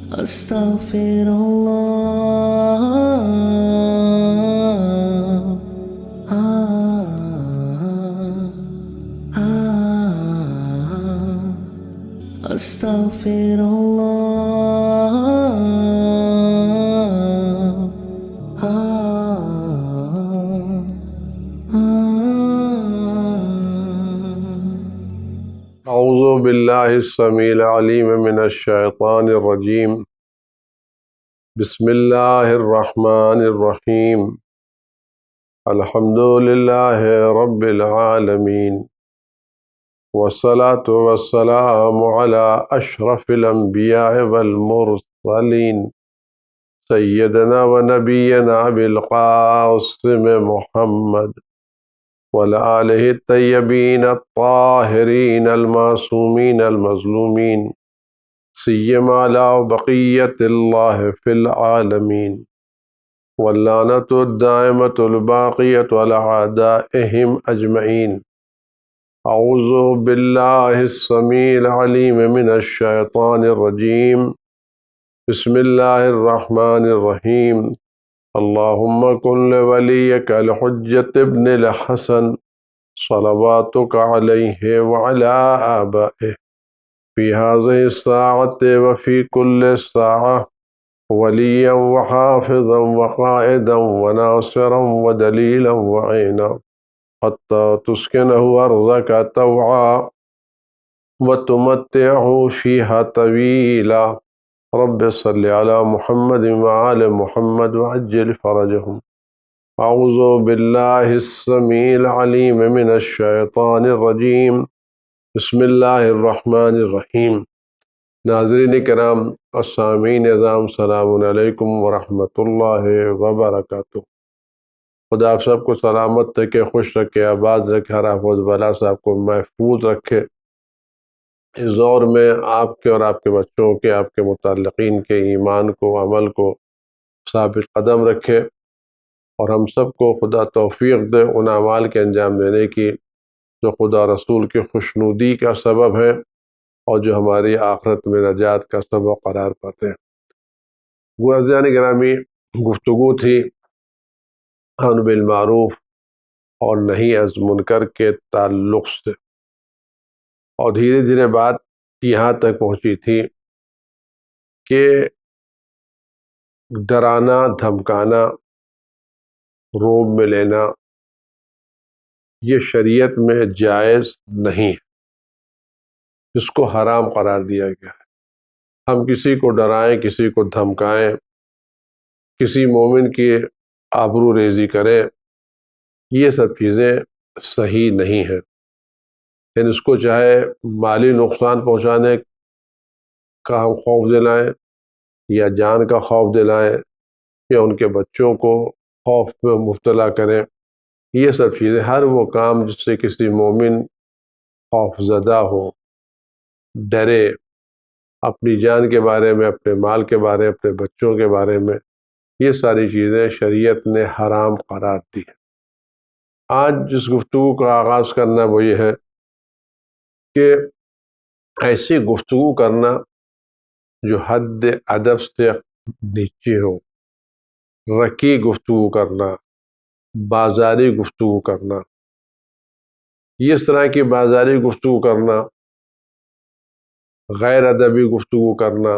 أستغفر الله. أستغفر الله. اعوذ باللہ السمیع العلیم من الشیطان الرجیم. بسم اللہ الرحمن الرحیم. الحمد للہ رب العالمین، والصلاة والسلام علی اشرف الانبیاء والمرسلین، سیدنا و نبینا بالقاسم محمد وآلہ الطیبین الطاہرین المعصومین المظلومین، سیما لا بقیت اللہ فی العالمین، واللعنۃ الدائمۃ الباقیۃ علی اعدائہم اجمعین. اعوذ باللہ السمیع العلیم من الشیطان الرجیم. بسم اللہ الرحمن الرحیم. اللہم کن لولیک الحجۃ ابن الحسن صلواتک علیہ وعلی آبائہ فی هذه الساعة وفی کل ساعة ولیا وحافظا وقائدا وناصرا ودلیلا وعینا حتی تسکنہ ارضک طوعا وتمتعہ فیہا طویلا. رب صل علی محمد وآل محمد وعجل فرجهم. اعوذ باللہ السمیع العلیم من الشیطان الرجیم. بسم اللہ الرحمن الرحیم. ناظرین کرام، السامعین نظام، السلام علیکم ورحمۃ اللہ وبرکاتہ. خدا آپ سب کو سلامت رکھے، خوش رکھے، آباد رکھے، ہر حفظ بلا سے آپ کو محفوظ رکھے. اس دور میں آپ کے اور آپ کے بچوں کے، آپ کے متعلقین کے ایمان کو، عمل کو ثابت قدم رکھے، اور ہم سب کو خدا توفیق دے ان اعمال کے انجام دینے کی جو خدا رسول کی خوشنودی کا سبب ہے اور جو ہماری آخرت میں نجات کا سبب قرار پاتے ہیں. عزیزان گرامی، گفتگو تھی امر بالمعروف اور نہی از منکر کے تعلق سے، اور دھیرے دھیرے بات یہاں تک پہنچی تھی کہ ڈرانا، دھمکانا، روب میں لینا یہ شریعت میں جائز نہیں ہے، اس کو حرام قرار دیا گیا ہے. ہم کسی کو ڈرائیں، کسی کو دھمکائیں، کسی مومن کی آبرو ریزی کریں، یہ سب چیزیں صحیح نہیں ہیں. یعنی اس کو چاہے مالی نقصان پہنچانے کا ہم خوف دلائیں، یا جان کا خوف دلائیں، یا ان کے بچوں کو خوف میں مبتلا کریں، یہ سب چیزیں، ہر وہ کام جس سے کسی مومن خوف زدہ ہو، ڈرے، اپنی جان کے بارے میں، اپنے مال کے بارے میں، اپنے بچوں کے بارے میں، یہ ساری چیزیں شریعت نے حرام قرار دی ہے. آج جس گفتگو کا آغاز کرنا وہ یہ ہے کہ ایسی گفتگو کرنا جو حد ادب سے نیچے ہو، رکی گفتگو کرنا، بازاری گفتگو کرنا، یہ اس طرح کی بازاری گفتگو کرنا، غیر ادبی گفتگو کرنا،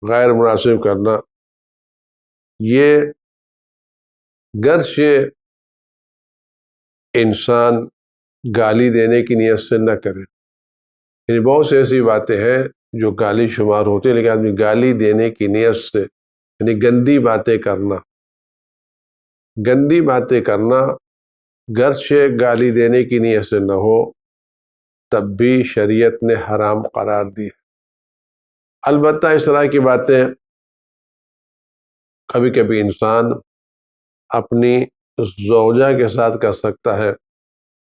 غیر مناسب کرنا، یہ گرچہ انسان گالی دینے کی نیت سے نہ کرے، یعنی بہت سی ایسی باتیں ہیں جو گالی شمار ہوتی ہیں، لیکن آدمی گالی دینے کی نیت سے، یعنی گندی باتیں کرنا گرچہ گالی دینے کی نیت سے نہ ہو، تب بھی شریعت نے حرام قرار دی ہے. البتہ اس طرح کی باتیں کبھی کبھی انسان اپنی زوجہ کے ساتھ کر سکتا ہے،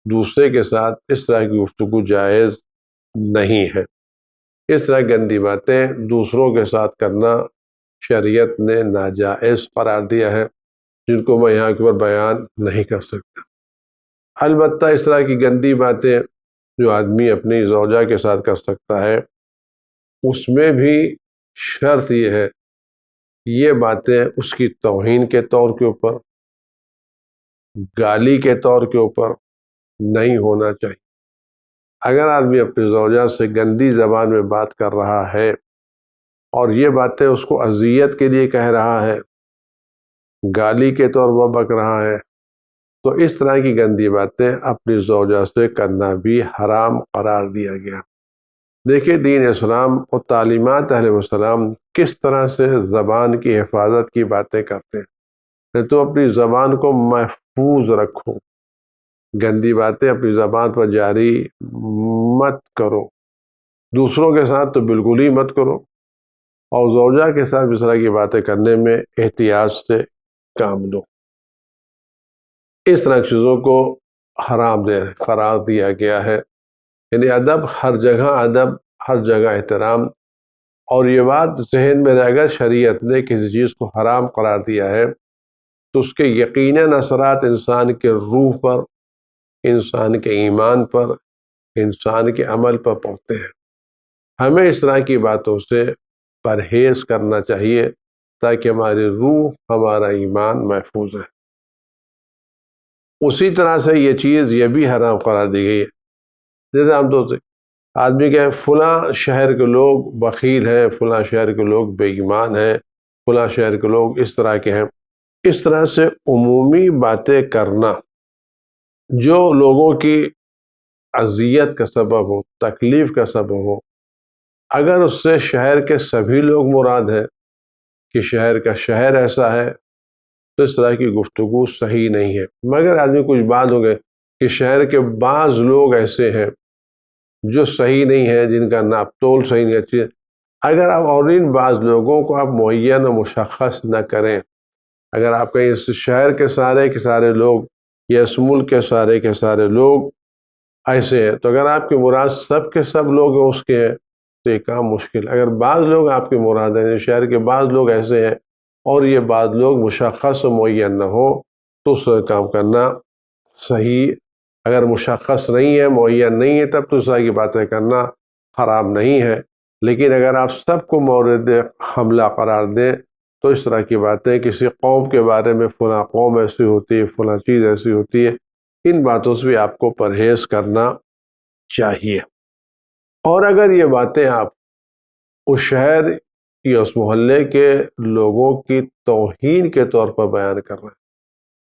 دوسرے کے ساتھ اس طرح کی گفتگو جائز نہیں ہے. اس طرح گندی باتیں دوسروں کے ساتھ کرنا شریعت نے ناجائز قرار دیا ہے، جن کو میں یہاں کے اوپر بیان نہیں کر سکتا. البتہ اس طرح کی گندی باتیں جو آدمی اپنی زوجہ کے ساتھ کر سکتا ہے، اس میں بھی شرط یہ ہے یہ باتیں اس کی توہین کے طور کے اوپر، گالی کے طور کے اوپر نہیں ہونا چاہیے۔ اگر آدمی اپنی زوجہ سے گندی زبان میں بات کر رہا ہے اور یہ باتیں اس کو اذیت کے لیے کہہ رہا ہے، گالی کے طور پر بک رہا ہے، تو اس طرح کی گندی باتیں اپنی زوجہ سے کرنا بھی حرام قرار دیا گیا۔ دیکھیے دین اسلام اور تعلیمات اہل السلام کس طرح سے زبان کی حفاظت کی باتیں کرتے ہیں۔ تو اپنی زبان کو محفوظ رکھو، گندی باتیں اپنی زبان پر جاری مت کرو، دوسروں کے ساتھ تو بالکل ہی مت کرو، اور زوجہ کے ساتھ اس طرح کی باتیں کرنے میں احتیاط سے کام لو۔ اس طرح کی چیزوں کو حرام قرار دیا گیا ہے، یعنی ادب ہر جگہ احترام، اور یہ بات ذہن میں رہے گا شریعت نے کسی چیز کو حرام قرار دیا ہے تو اس کے یقیناً اثرات انسان کے روح پر، انسان کے ایمان پر، انسان کے عمل پر پڑتے ہیں۔ ہمیں اس طرح کی باتوں سے پرہیز کرنا چاہیے تاکہ ہماری روح، ہمارا ایمان محفوظ ہے۔ اسی طرح سے یہ چیز یہ بھی حرام قرار دی گئی ہے، جیسے ہم تو آدمی کہ فلاں شہر کے لوگ بخیل ہیں، فلاں شہر کے لوگ بے ایمان ہیں، فلاں شہر کے لوگ اس طرح کے ہیں، اس طرح سے عمومی باتیں کرنا جو لوگوں کی اذیت کا سبب ہو، تکلیف کا سبب ہو، اگر اس سے شہر کے سبھی لوگ مراد ہیں کہ شہر کا شہر ایسا ہے، تو اس طرح کی گفتگو صحیح نہیں ہے۔ مگر آدمی کچھ بات ہو گئے کہ شہر کے بعض لوگ ایسے ہیں جو صحیح نہیں ہے، جن کا ناپ تول صحیح نہیں اچھی ہے، اگر آپ اور ان بعض لوگوں کو آپ معین و مشخص نہ کریں، اگر آپ کہیں اس شہر کے سارے لوگ یا اس ملک کے سارے لوگ ایسے ہیں، تو اگر آپ کی مراد سب کے سب لوگ اس کے ہیں تو یہ کام مشکل۔ اگر بعض لوگ آپ کی مراد ہیں، شہر کے بعض لوگ ایسے ہیں اور یہ بعض لوگ مشخص و معین نہ ہو تو اس سے کام کرنا صحیح، اگر مشخص نہیں ہے، معین نہیں ہے، تب تو اس طرح کی باتیں کرنا حرام نہیں ہے۔ لیکن اگر آپ سب کو مورد حملہ قرار دیں تو اس طرح کی باتیں کسی قوم کے بارے میں، فلاں قوم ایسی ہوتی ہے، فلاں چیز ایسی ہوتی ہے، ان باتوں سے بھی آپ کو پرہیز کرنا چاہیے۔ اور اگر یہ باتیں آپ اس شہر یا اس محلے کے لوگوں کی توہین کے طور پر بیان کر رہے ہیں،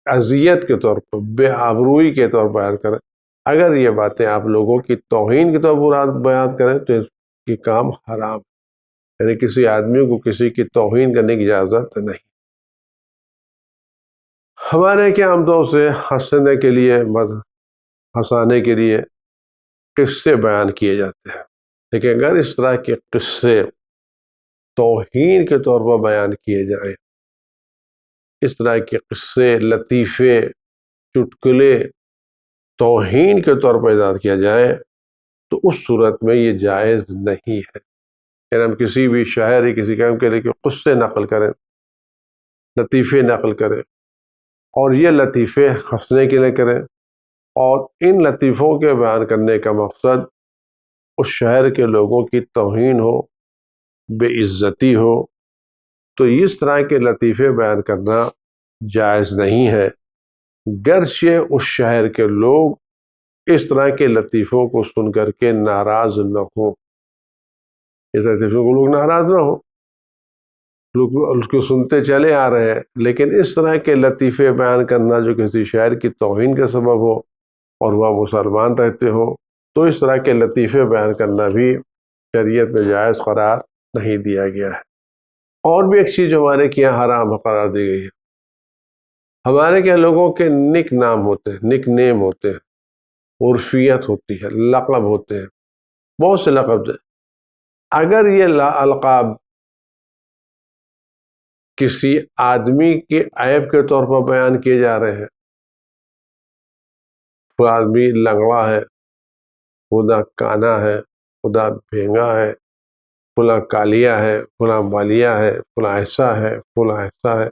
اذیت کے طور پر، بے آبروئی کے طور پر بیان کر رہے ہیں، اگر یہ باتیں آپ لوگوں کی توہین کے طور پر بیان کریں تو یہ کام حرام ہے، یعنی کسی آدمی کو کسی کی توہین کرنے کی اجازت نہیں۔ ہمارے کیا عام طور سے ہنسانے کے لیے قصے بیان کیے جاتے ہیں، لیکن اگر اس طرح کے قصے توہین کے طور پر بیان کیے جائیں، اس طرح کے قصے، لطیفے، چٹکلے توہین کے طور پر ایجاد کیا جائے تو اس صورت میں یہ جائز نہیں ہے۔ یعنی ہم کسی بھی شاعر یا کسی کام کے لیے قصے نقل کریں، لطیفے نقل کریں، اور یہ لطیفے ہنسنے کے لیے کریں، اور ان لطیفوں کے بیان کرنے کا مقصد اس شہر کے لوگوں کی توہین ہو، بے عزتی ہو، تو اس طرح کے لطیفے بیان کرنا جائز نہیں ہے، گرچہ اس شہر کے لوگ اس طرح کے لطیفوں کو سن کر کے ناراض نہ ہوں، اس لطیفوں کو لوگ ناراض نہ ہوں، لوگ اس کو سنتے چلے آ رہے ہیں، لیکن اس طرح کے لطیفے بیان کرنا جو کسی شاعر کی توہین کا سبب ہو اور وہ مسلمان رہتے ہوں، تو اس طرح کے لطیفے بیان کرنا بھی شریعت میں جائز قرار نہیں دیا گیا ہے۔ اور بھی ایک چیز ہمارے یہاں حرام قرار دی گئی ہے، ہمارے یہاں لوگوں کے نک نام ہوتے ہیں، نک نیم ہوتے ہیں، عرفیت ہوتی ہے، لقب ہوتے ہیں، بہت سے لقب ہیں۔ اگر یہ القاب کسی آدمی کے عیب کے طور پر بیان کیے جا رہے ہیں، وہ آدمی لنگڑا ہے، خدا کانا ہے، خدا بھینگا ہے، فلاں کالیا ہے، فلاں بالیا ہے، فلاں ایسا ہے، فلاں ایسا ہے،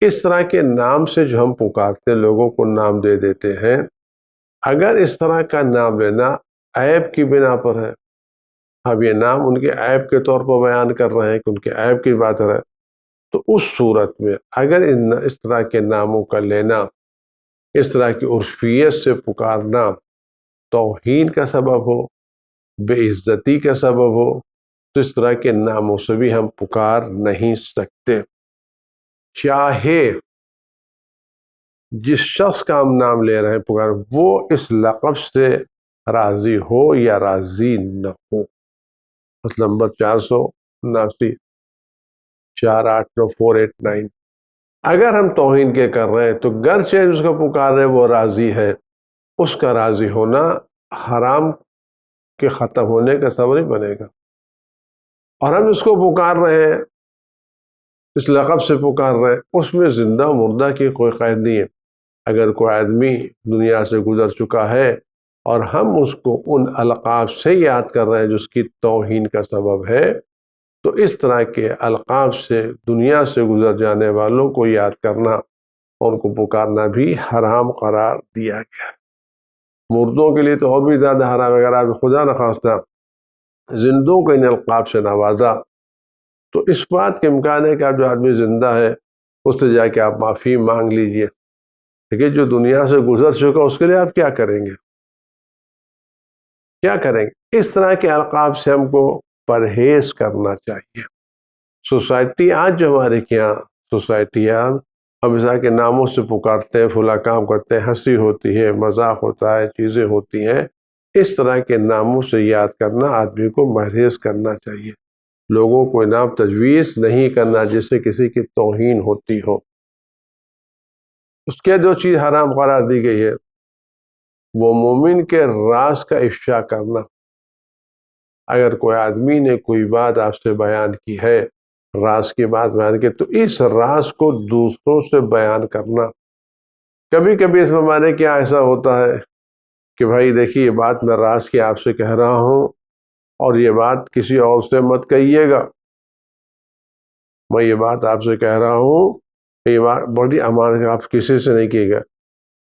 اس طرح کے نام سے جو ہم پکارتے لوگوں کو نام دے دیتے ہیں، اگر اس طرح کا نام لینا عیب کی بنا پر ہے، اب یہ نام ان کے عیب کے طور پر بیان کر رہے ہیں کہ ان کے عیب کی بات ہے، تو اس صورت میں اگر اس طرح کے ناموں کا لینا، اس طرح کی عرفیت سے پکارنا توہین کا سبب ہو، بے عزتی کا سبب ہو، تو اس طرح کے ناموں سے بھی ہم پکار نہیں سکتے، چاہے جس شخص کا ہم نام لے رہے ہیں پکار وہ اس لقب سے راضی ہو یا راضی نہ ہو۔ مطلب نمبر 479 489489، اگر ہم توہین کے کر رہے ہیں تو گرچہ جس کو پکار رہے وہ راضی ہے، اس کا راضی ہونا حرام کے ختم ہونے کا سبب نہیں بنے گا، اور ہم اس کو پکار رہے ہیں، اس لقب سے پکار رہے ہیں، اس میں زندہ و مردہ کی کوئی قید نہیں ہے۔ اگر کوئی آدمی دنیا سے گزر چکا ہے اور ہم اس کو ان القاب سے یاد کر رہے ہیں جس کی توہین کا سبب ہے، تو اس طرح کے القاب سے دنیا سے گزر جانے والوں کو یاد کرنا اور ان کو پکارنا بھی حرام قرار دیا گیا۔ مردوں کے لیے تو اور بھی زیادہ حرام، اگر آپ خدا نخواستہ زندوں کو ان القاب سے نوازا تو اس بات کا امکان ہے کہ آپ جو آدمی زندہ ہے اس سے جا کے آپ معافی مانگ لیجئے، لیکن جو دنیا سے گزر چکا اس کے لیے آپ کیا کریں گے؟ کیا کریں گے؟ اس طرح کے القاب سے ہم کو پرہیز کرنا چاہیے۔ سوسائٹی آج جو ہمارے یہاں سوسائٹیاں ہم اس طرح کے ناموں سے پکارتے ہیں، فلاں کام کرتے ہیں، ہنسی ہوتی ہے، مذاق ہوتا ہے، چیزیں ہوتی ہیں، اس طرح کے ناموں سے یاد کرنا آدمی کو پرہیز کرنا چاہیے۔ لوگوں کو نام تجویز نہیں کرنا جس سے کسی کی توہین ہوتی ہو۔ اس کے جو چیز حرام قرار دی گئی ہے وہ مومن کے راز کا افشا کرنا۔ اگر کوئی آدمی نے کوئی بات آپ سے بیان کی ہے، راز کی بات بیان کی، تو اس راز کو دوسروں سے بیان کرنا۔ کبھی کبھی اس میں ہمارے کیا ایسا ہوتا ہے کہ بھائی دیکھیے یہ بات میں راز کی آپ سے کہہ رہا ہوں اور یہ بات کسی اور سے مت کہیے گا، میں یہ بات آپ سے کہہ رہا ہوں، یہ بات بڑی امان ہے، آپ کسی سے نہیں کہے گا۔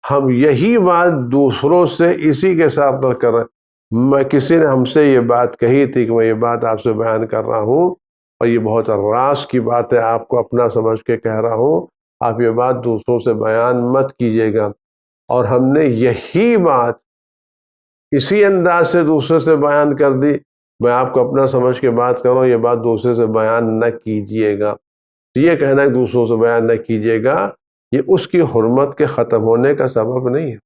ہم یہی بات دوسروں سے اسی کے ساتھ کر رہے ہیں، میں کسی نے ہم سے یہ بات کہی تھی کہ میں یہ بات آپ سے بیان کر رہا ہوں اور یہ بہت راز کی بات ہے، آپ کو اپنا سمجھ کے کہہ رہا ہوں، آپ یہ بات دوسروں سے بیان مت کیجیے گا۔ اور ہم نے یہی بات اسی انداز سے دوسرے سے بیان کر دی، میں آپ کو اپنا سمجھ کے بات کر رہا ہوں، یہ بات دوسرے سے بیان نہ کیجیے گا۔ یہ کہنا کہ دوسروں سے بیان نہ کیجیے گا یہ اس کی حرمت کے ختم ہونے کا سبب نہیں ہے،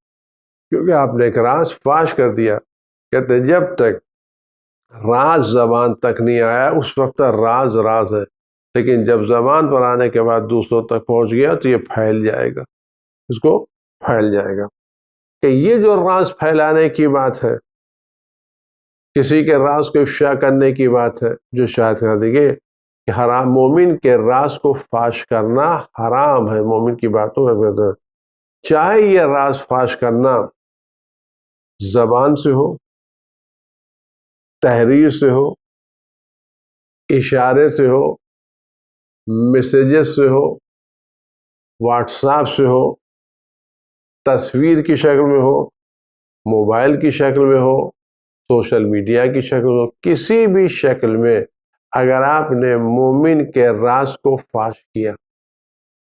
کیونکہ آپ نے ایک راز فاش کر دیا۔ کہتے جب تک راز زبان تک نہیں آیا اس وقت راز راز ہے، لیکن جب زبان پر آنے کے بعد دوسروں تک پہنچ گیا تو یہ پھیل جائے گا، اس کو پھیل جائے گا۔ کہ یہ جو راز پھیلانے کی بات ہے، کسی کے راز کو افشا کرنے کی بات ہے، جو شاید کر دی گئی کہ حرام، مومن کے راز کو فاش کرنا حرام ہے، مومن کی باتوں کا، چاہے یہ راز فاش کرنا زبان سے ہو، تحریر سے ہو، اشارے سے ہو، میسیجز سے ہو، واٹس ایپ سے ہو، تصویر کی شکل میں ہو، موبائل کی شکل میں ہو، سوشل میڈیا کی شکل میں ہو، کسی بھی شکل میں اگر آپ نے مومن کے راز کو فاش کیا،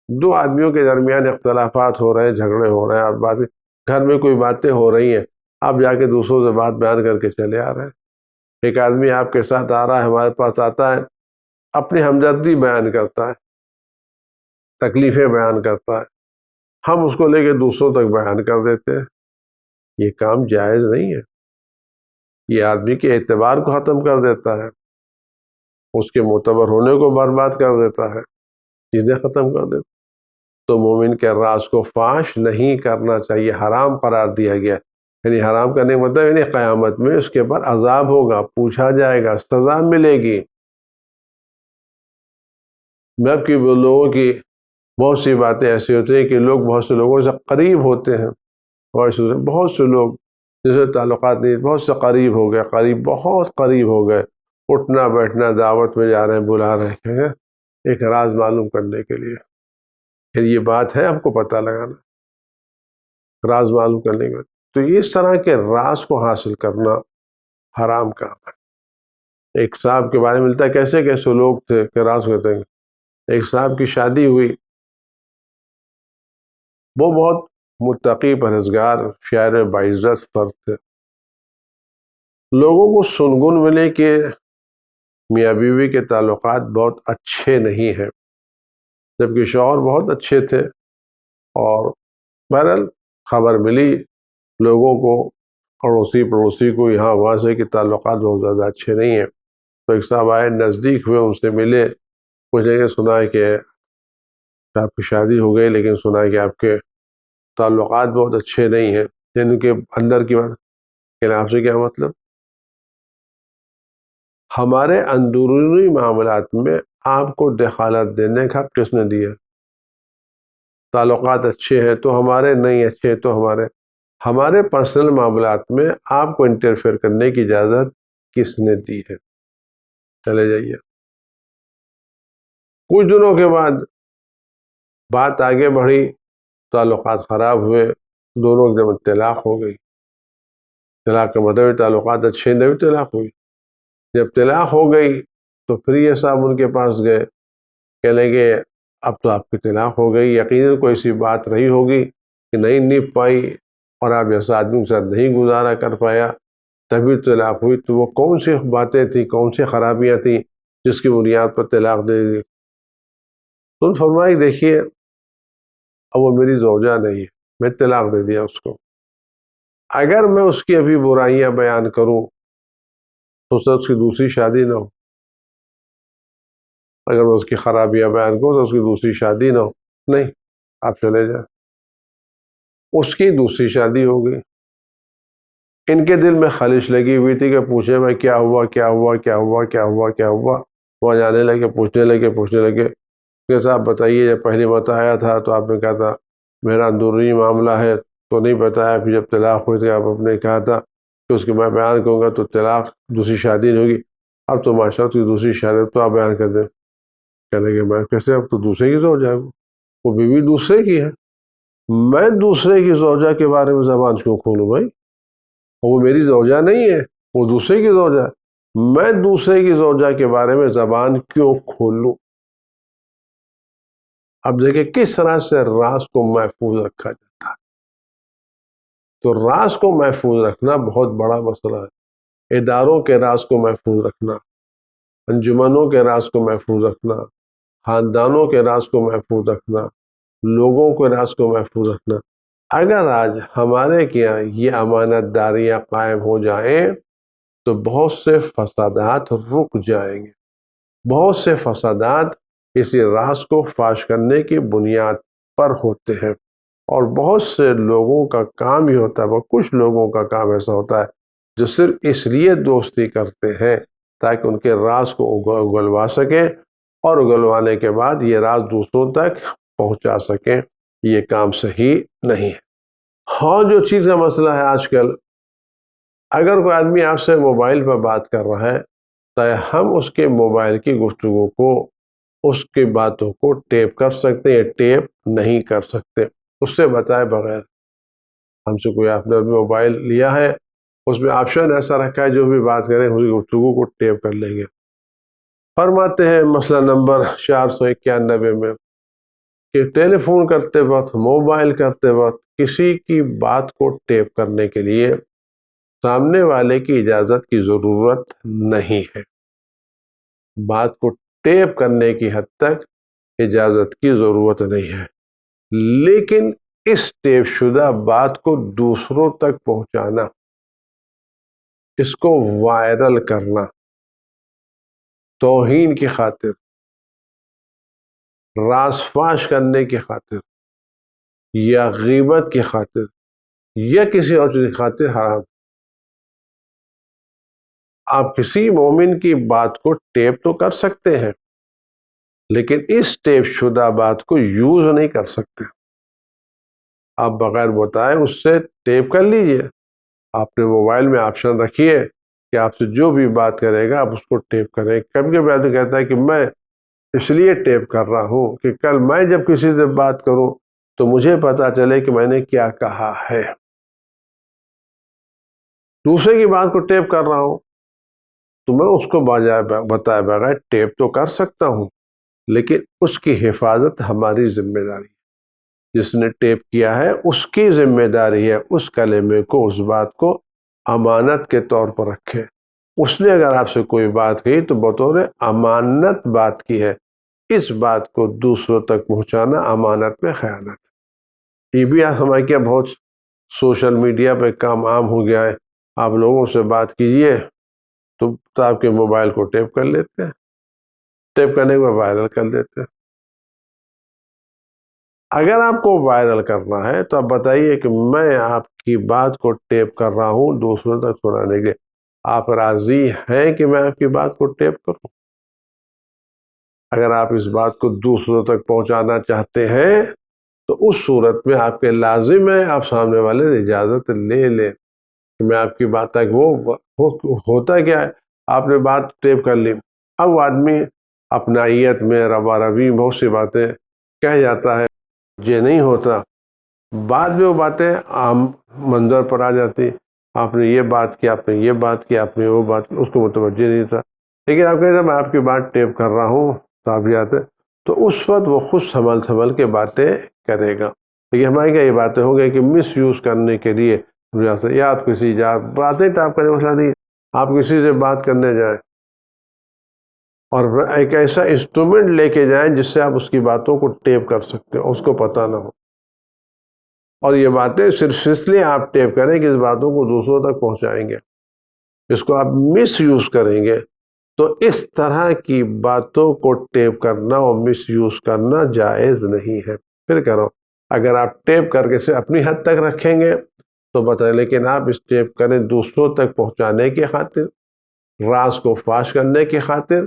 دو آدمیوں کے درمیان اختلافات ہو رہے ہیں، جھگڑے ہو رہے ہیں، اور بات گھر میں کوئی باتیں ہو رہی ہیں، آپ جا کے دوسروں سے بات بیان کر کے چلے آ رہے ہیں۔ ایک آدمی آپ کے ساتھ آ رہا ہے، ہمارے پاس آتا ہے، اپنی ہمدردی بیان کرتا ہے، تکلیفیں بیان کرتا ہے، ہم اس کو لے کے دوسروں تک بیان کر دیتے ہیں۔ یہ کام جائز نہیں ہے، یہ آدمی کے اعتبار کو ختم کر دیتا ہے، اس کے معتبر ہونے کو برباد کر دیتا ہے، چیزیں ختم کر دیتا ہے۔ تو مومن کے راز کو فاش نہیں کرنا چاہیے، حرام قرار دیا گیا۔ یعنی حرام کرنے کا مطلب یعنی قیامت میں اس کے بعد عذاب ہوگا، پوچھا جائے گا، سزا ملے گی۔ اب کی لوگوں کی بہت سی باتیں ایسی ہوتی ہیں کہ لوگ بہت سے لوگوں سے قریب ہوتے ہیں، بہت سے لوگ جیسے تعلقات نہیں، بہت سے قریب ہو گئے، قریب بہت قریب ہو گئے، اٹھنا بیٹھنا، دعوت میں جا رہے ہیں، بلا رہے ہیں ایک راز معلوم کرنے کے لیے۔ پھر یہ بات ہے ہم کو پتہ لگانا، راز معلوم کرنے کے بعد، تو اس طرح کے راز کو حاصل کرنا حرام کام ہے۔ ایک صاحب کے بارے میں ملتا ہے کیسے کیسے لوگ تھے کہ راز کہتے ہیں. ایک صاحب کی شادی ہوئی، وہ بہت متقی پرہیزگار شاعر باعزت فرد تھے. لوگوں کو سنگن ملے کہ میاں بیوی کے تعلقات بہت اچھے نہیں ہیں، جبکہ شوہر بہت اچھے تھے. اور بہرحال خبر ملی لوگوں کو، اڑوسی پڑوسی کو، یہاں وہاں سے کہ تعلقات بہت زیادہ اچھے نہیں ہیں. تو ایک صاحب آئے، نزدیک ہوئے، ان سے ملے، پوچھنے کے سنا ہے کہ آپ کی شادی ہو گئی لیکن سنا ہے کہ آپ کے تعلقات بہت اچھے نہیں ہیں. یعنی کہ اندر کی بات کہ آپ سے کیا مطلب؟ ہمارے اندرونی معاملات میں آپ کو دخالت دینے کا حق کس نے دیا؟ تعلقات اچھے ہیں تو ہمارے، نہیں اچھے تو ہمارے پرسنل معاملات میں آپ کو انٹرفیئر کرنے کی اجازت کس نے دی ہے؟ چلے جائیے. کچھ دنوں کے بعد بات آگے بڑھی، تعلقات خراب ہوئے، دونوں ایک دم طلاق ہو گئی. طلاق کا مطلب تعلقات اچھے نہیں، طلاق ہوئی. جب طلاق ہو گئی تو پھر یہ صاحب ان کے پاس گئے، کہنے کہ اب تو آپ کی طلاق ہو گئی، یقیناً کوئی سی بات رہی ہوگی کہ نہیں نبھ پائی اور آپ جیسا آدمی کے ساتھ نہیں گزارا کر پایا تبھی طلاق ہوئی. تو وہ کون سی باتیں تھیں، کون سی خرابیاں تھیں جس کی بنیاد پر طلاق دے دی؟ تو فرمائی دیکھیے اب وہ میری زوجہ نہیں ہے، میں طلاق دے دیا اس کو. اگر میں اس کی ابھی برائیاں بیان کروں تو اس کی دوسری شادی نہ ہو. اگر میں اس کی خرابیاں بیان کروں تو اس کی دوسری شادی نہ ہو. نہیں، آپ چلے جائیں. اس کی دوسری شادی ہو گئی. ان کے دل میں خلش لگی ہوئی تھی کہ پوچھے میں کیا ہوا کیا ہوا کیا ہوا کیا ہوا کیا ہوا. وہ جانے لگے، پوچھنے لگے کہ صاحب بتائیے، جب پہلی مرتبہ آیا تھا تو آپ نے کہا تھا میرا اندرونی معاملہ ہے تو نہیں بتایا، پھر جب طلاق ہوئی تھی آپ نے کہا تھا کہ اس کی میں بیان کروں گا تو طلاق دوسری شادی نہیں ہوگی. اب تو ماشاء اللہ دوسری شادی تو آپ بیان کر دیں. کہنے کہ میں کیسے، اب تو دوسرے کی زوجہ ہے، وہ بیوی دوسرے کی ہے، میں دوسرے کی زوجہ کے بارے میں زبان کیوں کھولوں بھائی؟ وہ میری زوجہ نہیں ہے، وہ دوسرے کی زوجہ ہے، میں دوسرے کی زوجہ کے بارے میں زبان کیوں کھولوں؟ اب دیکھیں کس طرح سے راز کو محفوظ رکھا جاتا ہے. تو راز کو محفوظ رکھنا بہت بڑا مسئلہ ہے. اداروں کے راز کو محفوظ رکھنا، انجمنوں کے راز کو محفوظ رکھنا، خاندانوں کے راز کو محفوظ رکھنا، لوگوں کے راز کو محفوظ رکھنا. اگر آج ہمارے یہاں یہ امانت داریاں قائم ہو جائیں تو بہت سے فسادات رک جائیں گے. بہت سے فسادات اسی راز کو فاش کرنے کی بنیاد پر ہوتے ہیں. اور بہت سے لوگوں کا کام ہی ہوتا ہے، وہ کچھ لوگوں کا کام ایسا ہوتا ہے جو صرف اس لیے دوستی کرتے ہیں تاکہ ان کے راز کو اگلوا سکیں اور اگلوانے کے بعد یہ راز دوسروں تک پہنچا سکیں. یہ کام صحیح نہیں ہے. ہاں، جو چیز کا مسئلہ ہے آج کل، اگر کوئی آدمی آپ سے موبائل پر بات کر رہا ہے تو ہم اس کے موبائل کی گفتگو کو، اس کی باتوں کو ٹیپ کر سکتے ہیں، ٹیپ نہیں کر سکتے اس سے بتائے بغیر. ہم سے کوئی آپ نے موبائل لیا ہے، اس میں آپشن ایسا رکھا ہے جو بھی بات کریں اس کی گفتگو کو ٹیپ کر لیں گے. فرماتے ہیں مسئلہ نمبر 491 میں کہ ٹیلی فون کرتے وقت، موبائل کرتے وقت کسی کی بات کو ٹیپ کرنے کے لیے سامنے والے کی اجازت کی ضرورت نہیں ہے. بات کو ٹیپ کرنے کی حد تک اجازت کی ضرورت نہیں ہے، لیکن اس ٹیپ شدہ بات کو دوسروں تک پہنچانا، اس کو وائرل کرنا، توہین کی خاطر، راز فاش کرنے کی خاطر یا غیبت کی خاطر یا کسی اور چیز کی خاطر حرام. آپ کسی مومن کی بات کو ٹیپ تو کر سکتے ہیں لیکن اس ٹیپ شدہ بات کو یوز نہیں کر سکتے. آپ بغیر بتائے اس سے ٹیپ کر لیجئے. آپ نے موبائل میں آپشن رکھیے کہ آپ سے جو بھی بات کرے گا آپ اس کو ٹیپ کریں. کبھی کبھی آدمی کہتا ہے کہ میں اس لیے ٹیپ کر رہا ہوں کہ کل میں جب کسی سے بات کروں تو مجھے پتا چلے کہ میں نے کیا کہا ہے. دوسرے کی بات کو ٹیپ کر رہا ہوں تو میں اس کو بتائے بغیر ٹیپ تو کر سکتا ہوں، لیکن اس کی حفاظت ہماری ذمہ داری ہے۔ جس نے ٹیپ کیا ہے اس کی ذمہ داری ہے اس کلمے کو، اس بات کو امانت کے طور پر رکھے۔ اس نے اگر آپ سے کوئی بات کہی تو بطور امانت بات کی ہے، اس بات کو دوسروں تک پہنچانا امانت میں خیانت۔ یہ بھی آپ ہمارے کیا بہت سوشل میڈیا پہ کام عام ہو گیا ہے، آپ لوگوں سے بات کیجئے تو آپ کے موبائل کو ٹیپ کر لیتے ہیں، ٹیپ کرنے کے بعد وائرل کر دیتے ہیں۔ اگر آپ کو وائرل کرنا ہے تو آپ بتائیے کہ میں آپ کی بات کو ٹیپ کر رہا ہوں دوسروں تک سنانے کے، آپ راضی ہیں کہ میں آپ کی بات کو ٹیپ کروں؟ اگر آپ اس بات کو دوسروں تک پہنچانا چاہتے ہیں تو اس صورت میں آپ کے لازم ہے آپ سامنے والے سے اجازت لے لیں کہ میں آپ کی بات تک وہ ہوتا کیا ہے، آپ نے بات ٹیپ کر لی، اب وہ آدمی اپنائیت میں روا روی بہت سی باتیں کہہ جاتا ہے، یہ نہیں ہوتا، بعد میں وہ باتیں عام منظر پر آ جاتی، آپ نے یہ بات کی، آپ نے یہ بات کی، آپ نے وہ بات کی، اس کو متوجہ نہیں تھا، لیکن آپ کہتے ہیں میں آپ کی بات ٹیپ کر رہا ہوں تو آپ جاتے، تو اس وقت وہ خود سنبھل کے باتیں کرے گا۔ لیکن ہمارے کیا یہ باتیں ہو گئی کہ مس یوز کرنے کے لیے، یا آپ کسی باتیں ٹائپ کرنے مسئلہ نہیں، آپ کسی سے بات کرنے جائیں اور ایک ایسا انسٹرومنٹ لے کے جائیں جس سے آپ اس کی باتوں کو ٹیپ کر سکتے ہیں، اس کو پتہ نہ ہو، اور یہ باتیں صرف اس لیے آپ ٹیپ کریں کہ اس باتوں کو دوسروں تک پہنچائیں گے، اس کو آپ مس یوز کریں گے تو اس طرح کی باتوں کو ٹیپ کرنا اور مس یوز کرنا جائز نہیں ہے۔ پھر کرو، اگر آپ ٹیپ کر کے سے اپنی حد تک رکھیں گے تو بتائیں، لیکن آپ اس ٹیپ کریں دوسروں تک پہنچانے کی خاطر، راز کو فاش کرنے کی خاطر،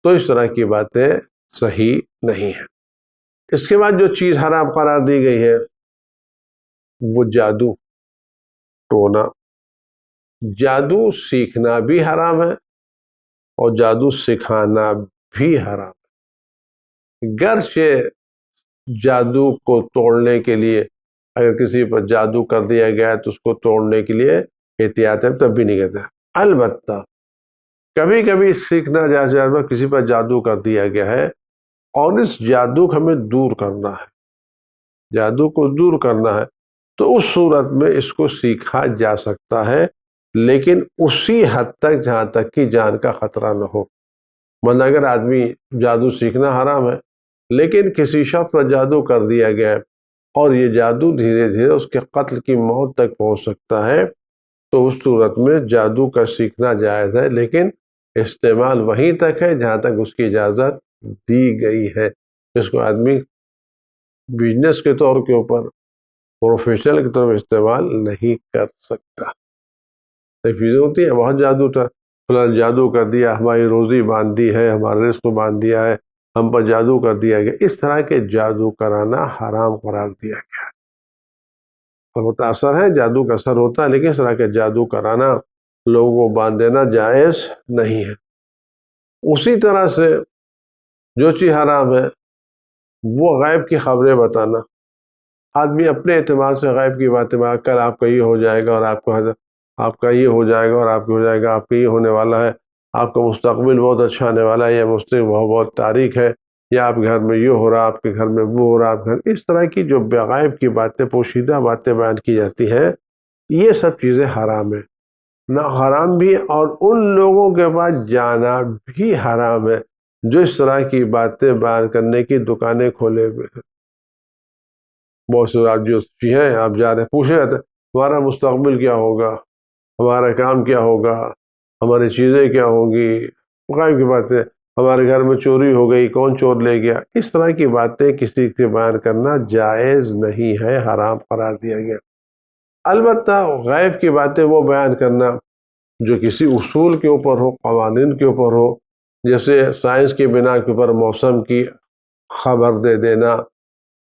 تو اس طرح کی باتیں صحیح نہیں ہیں۔ اس کے بعد جو چیز حرام قرار دی گئی ہے وہ جادو ٹونا۔ جادو سیکھنا بھی حرام ہے اور جادو سکھانا بھی حرام ہے۔ گرچہ جادو کو توڑنے کے لیے اگر کسی پر جادو کر دیا گیا تو اس کو توڑنے کے لیے احتیاط ہے، تب بھی نہیں کہتے، البتہ کبھی کبھی سیکھنا جائے کسی پر جادو کر دیا گیا ہے اور اس جادو کو ہمیں دور کرنا ہے، جادو کو دور کرنا ہے، تو اس صورت میں اس کو سیکھا جا سکتا ہے، لیکن اسی حد تک جہاں تک کہ جان کا خطرہ نہ ہو۔ مطلب اگر آدمی جادو سیکھنا حرام ہے لیکن کسی شخص پر جادو کر دیا گیا ہے اور یہ جادو دھیرے دھیرے اس کے قتل کی موت تک پہنچ سکتا ہے، تو اس صورت میں جادو کا سیکھنا جائز ہے، لیکن استعمال وہیں تک ہے جہاں تک اس کی اجازت دی گئی ہے۔ اس کو آدمی بزنس کے طور کے اوپر، پروفیشنل کے طور پر استعمال نہیں کر سکتا۔ ایک چیزیں ہوتی ہیں، بہت جادو تھا، فلاں جادو کر دیا، ہماری روزی باندھ دی ہے، ہمارا رزق باندھ دیا ہے، ہم پر جادو کر دیا گیا، اس طرح کے جادو کرانا حرام قرار دیا گیا ہے۔ اور متاثر ہے، جادو کا اثر ہوتا ہے، لیکن اس طرح کے جادو کرانا، لوگوں کو باندھ دینا جائز نہیں ہے۔ اسی طرح سے جو چیز حرام ہے وہ غیب کی خبریں بتانا۔ آدمی اپنے اعتماد سے غیب کی باتیں کل آپ کا یہ ہو جائے گا اور آپ کا یہ ہو جائے گا اور آپ کا ہو جائے گا، آپ کا یہ ہونے والا ہے، آپ کا مستقبل بہت اچھا آنے والا ہے، یا مستقبل بہت تاریک ہے، یا آپ کے گھر میں یہ ہو رہا، آپ کے گھر میں وہ ہو رہا، آپ گھر، اس طرح کی جو غیب کی باتیں، پوشیدہ باتیں بیان کی جاتی ہیں، یہ سب چیزیں حرام ہیں۔ نہ حرام بھی، اور ان لوگوں کے پاس جانا بھی حرام ہے جو اس طرح کی باتیں بیان کرنے کی دکانیں کھولے ہوئے ہیں۔ بہت سے آپ جو ہیں، آپ جا رہے ہیں، پوچھے جاتے ہیں ہمارا مستقبل کیا ہوگا، ہمارا کام کیا ہوگا، ہماری چیزیں کیا ہوں گی، غائب کی باتیں، ہمارے گھر میں چوری ہو گئی، کون چور لے گیا، اس طرح کی باتیں کسی سے بیان کرنا جائز نہیں ہے، حرام قرار دیا گیا۔ البتہ غیب کی باتیں وہ بیان کرنا جو کسی اصول کے اوپر ہو، قوانین کے اوپر ہو، جیسے سائنس کی بنا کے اوپر موسم کی خبر دے دینا،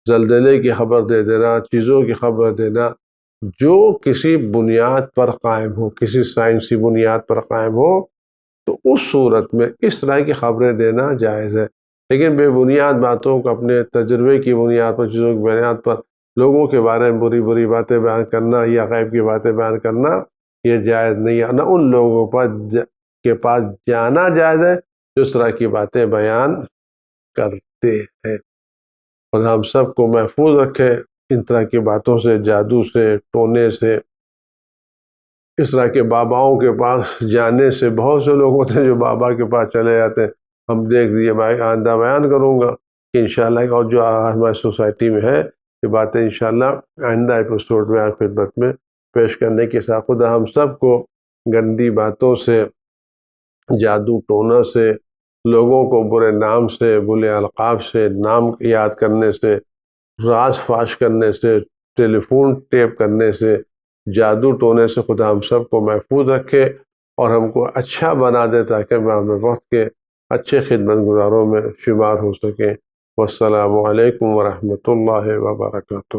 زلزلے کی خبر دے دینا، چیزوں کی خبر دینا، جو کسی بنیاد پر قائم ہو، کسی سائنسی بنیاد پر قائم ہو، تو اس صورت میں اس طرح کی خبریں دینا جائز ہے۔ لیکن بے بنیاد باتوں کو، اپنے تجربے کی بنیاد پر، چیزوں کی بنیاد پر لوگوں کے بارے میں بری بری باتیں بیان کرنا یا غیب کی باتیں بیان کرنا، یہ جائز نہیں ہے۔ نہ ان لوگوں پر کے پاس جانا جائز ہے جو اس طرح کی باتیں بیان کرتے ہیں۔ خدا ہم سب کو محفوظ رکھے ان طرح کی باتوں سے، جادو سے، ٹونے سے، اس طرح کے باباؤں کے پاس جانے سے۔ بہت سے لوگ ہوتے ہیں جو بابا کے پاس چلے جاتے ہیں، ہم دیکھ دیے بھائی، آئندہ بیان کروں گا کہ انشاءاللہ، اور جو ہماری سوسائٹی میں ہے یہ باتیں انشاءاللہ آئندہ ایپیسوڈ میں آپ خدمت میں پیش کرنے کے ساتھ خدا ہم سب کو گندی باتوں سے، جادو ٹونا سے، لوگوں کو برے نام سے، برے القاب سے، نام یاد کرنے سے، راز فاش کرنے سے، ٹیلی فون ٹیپ کرنے سے، جادو ٹونے سے خدا ہم سب کو محفوظ رکھے اور ہم کو اچھا بنا دے تاکہ ہم اپنے وقت کے اچھے خدمت گزاروں میں شمار ہو سکیں۔ والسلام علیکم ورحمۃ اللہ وبرکاتہ۔